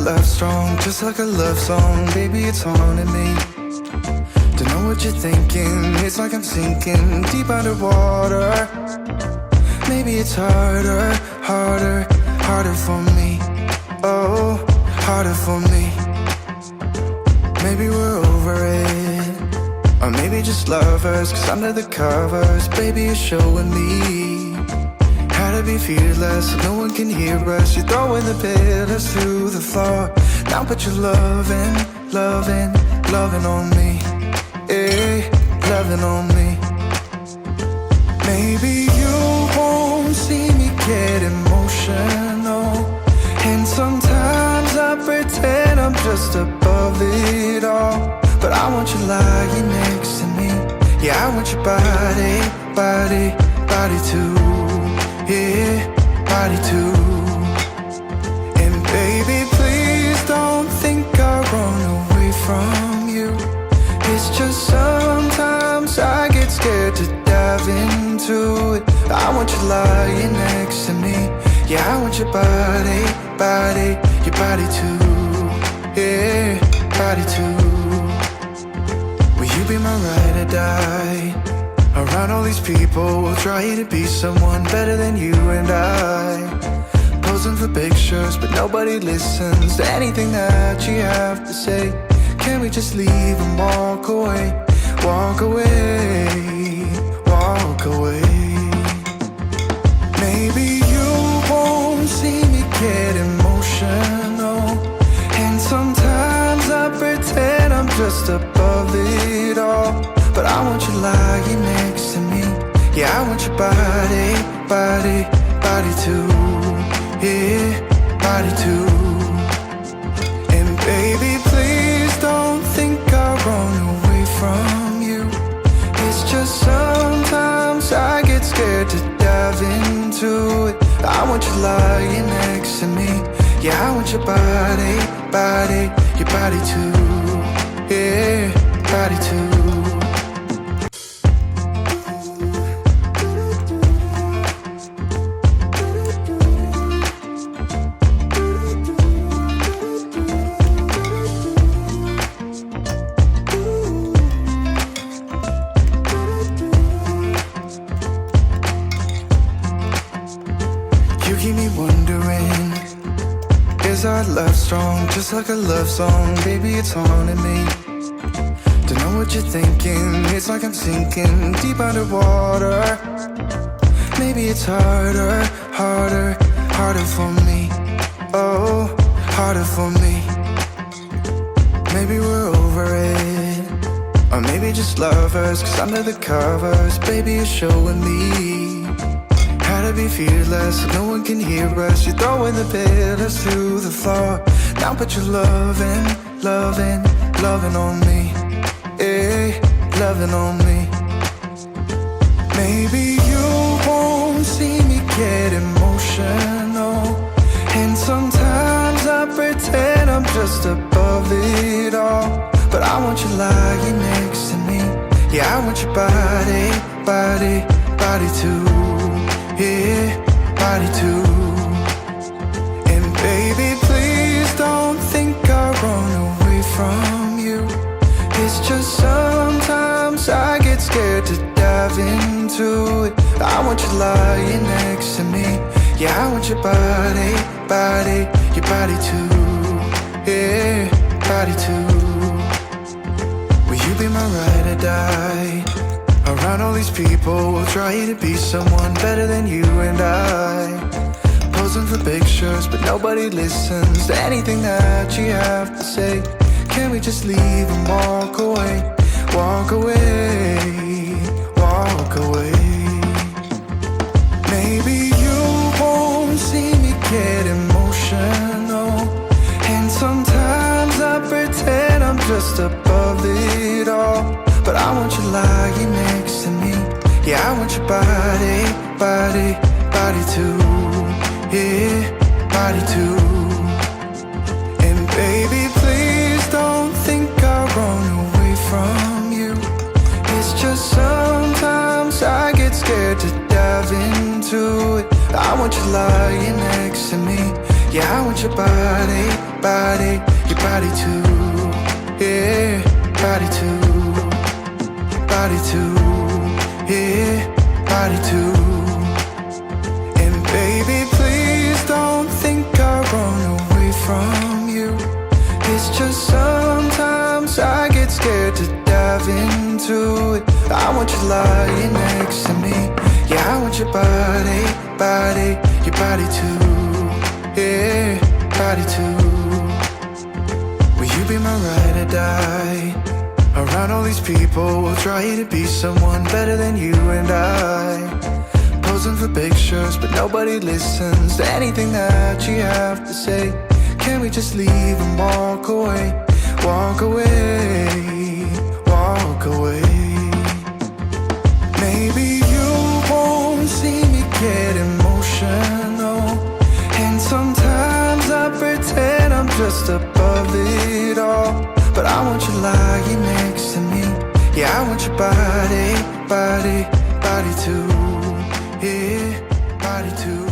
love strong, just like a love song. Baby, it's haunting me. Don't know what you're thinking. It's like I'm sinking deep underwater. Maybe it's harder, harder, harder for me. Oh, harder for me. Maybe we're over it, or maybe just lovers. Cause under the covers, baby, you're showing me how to be fearless so no one can hear us. You're throwing the pillars through the floor. Now put your loving, loving, loving on me. Eh, loving on me. Maybe you won't see me get emotional, and sometimes I pretend I'm just above it all. But I want you lying next to me. Yeah, I want your body, body, body too. Yeah, body too. And baby, please don't think I run away from you. It's just sometimes I get scared to dive into it. I want you lying next to me. Yeah, I want your body, body, your body too. Yeah, body too. Will you be my ride or die? Around all these people, we'll try to be someone better than you and I. Posing for pictures, but nobody listens to anything that you have to say. Can we just leave and walk away? Walk away, walk away. Maybe you won't see me get emotional, and sometimes I pretend I'm just above it all. But I want you lying next to me. Yeah, I want your body, body, body too. Yeah, body too. And baby, please don't think I run away from you. It's just sometimes I get scared to dive into it. I want you lying next to me. Yeah, I want your body, body, your body too. Yeah, body too. You keep me wondering, is our love strong, just like a love song? Baby, it's haunting me. Don't know what you're thinking. It's like I'm sinking deep underwater. Maybe it's harder, harder, harder for me. Oh, harder for me. Maybe we're over it, or maybe just lovers. Cause under the covers, baby, you're showing me how to be fearless so no one can hear us. You're throwing the pillars through the floor. Now put your loving, loving, loving on me. Eh, loving on me. Maybe you won't see me get emotional, and sometimes I pretend I'm just above it all. But I want you lying next to me. Yeah, I want your body, body, body too. Yeah, body too. And baby, please don't think I run away from you. It's just sometimes I get scared to dive into it. I want you lying next to me. Yeah, I want your body, body, your body too. Yeah, body too. Will you be my ride or die? Around all these people, we'll try to be someone better than you and I. Posing for pictures, but nobody listens to anything that you have to say. Can we just leave and walk away? Walk away, walk away. Maybe you won't see me get emotional, and sometimes I pretend I'm just above it all. But I want you lying next to me. Yeah, I want your body, body, body too. Yeah, body too. And baby, please don't think I run away from you. It's just sometimes I get scared to dive into it. I want you lying next to me. Yeah, I want your body, body, your body too. Yeah, body too, body too. Yeah, body too. And baby, please don't think I run away from you. It's just sometimes I get scared to dive into it. I want you lying next to me. Yeah, I want your body, body, your body too. Yeah, body too. Will you be my ride or die? Around all these people, we'll try to be someone better than you and I. Posing for pictures, but nobody listens to anything that you have to say. Can we just leave and walk away? Walk away, walk away. Maybe you won't see me get emotional, and sometimes I pretend I'm just above it all. But I want you lying next to me. Yeah, I want your body, body, body too. Yeah, body too.